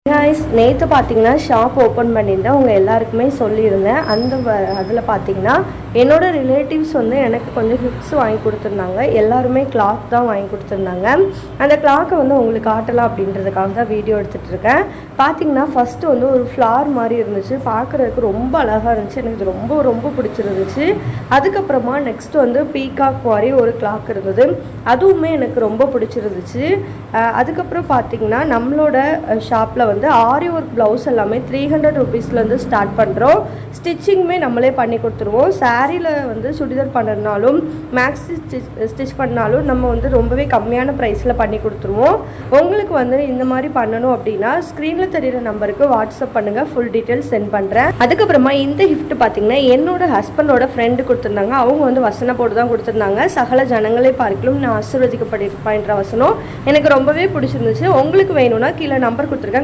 Guys நேற்று பார்த்தீங்கன்னா shop open பண்ணியிருந்தேன். உங்கள் எல்லாருக்குமே சொல்லியிருந்தேன். அதில் பார்த்தீங்கன்னா என்னோட ரிலேட்டிவ்ஸ் வந்து எனக்கு கொஞ்சம் கிஃப்ட்ஸ் வாங்கி கொடுத்துருந்தாங்க. எல்லாருமே கிளாக் தான் வாங்கி கொடுத்துருந்தாங்க. அந்த கிளாக்கை வந்து உங்களுக்கு காட்டலாம் அப்படின்றதுக்காக தான் வீடியோ எடுத்துகிட்டு இருக்கேன். பார்த்தீங்கன்னா ஃபஸ்ட்டு வந்து ஒரு ஃப்ளார் மாதிரி இருந்துச்சு. பார்க்குறதுக்கு ரொம்ப அழகாக இருந்துச்சு. எனக்கு இது ரொம்ப ரொம்ப பிடிச்சிருந்துச்சு. அதுக்கப்புறமா நெக்ஸ்ட் வந்து பீகாக் மாதிரி ஒரு கிளாக் இருந்தது. அதுவுமே எனக்கு ரொம்ப பிடிச்சிருந்துச்சு. அதுக்கப்புறம் பார்த்தீங்கன்னா நம்மளோட ஷாப்பில் வந்து ஆரி ஒர்க் ப்ளவுஸ் எல்லாமே 300 ருபீஸ்லேருந்து ஸ்டார்ட் பண்ணுறோம். ஸ்டிச்சிங்குமே நம்மளே பண்ணி கொடுத்துருவோம். சாரியில் வந்து சுடிதார் பண்ணுறதுனாலும் மேக்ஸி ஸ்டிச் பண்ணாலும் நம்ம வந்து ரொம்பவே கம்மியான ப்ரைஸில் பண்ணி கொடுத்துருவோம். உங்களுக்கு வந்து இந்த மாதிரி பண்ணணும் அப்படின்னா ஸ்க்ரீனில் தெரிகிற நம்பருக்கு வாட்ஸ்அப் பண்ணுங்கள், ஃபுல் டீட்டெயில்ஸ் சென்ட் பண்ணுறேன். அதுக்கப்புறமா இந்த கிஃப்ட் பார்த்தீங்கன்னா என்னோட ஹஸ்பண்டோட ஃப்ரெண்டு கொடுத்துருந்தாங்க. அவங்க வந்து வசன போட்டு தான் கொடுத்துருந்தாங்க. சகல ஜனங்களே பார்க்கலும் நான் ஆசீர்வதிக்கப்படுற வசனம் எனக்கு ரொம்பவே பிடிச்சிருந்துச்சு. உங்களுக்கு வேணும்னா கீழே நம்பர் கொடுத்துருக்கேன்.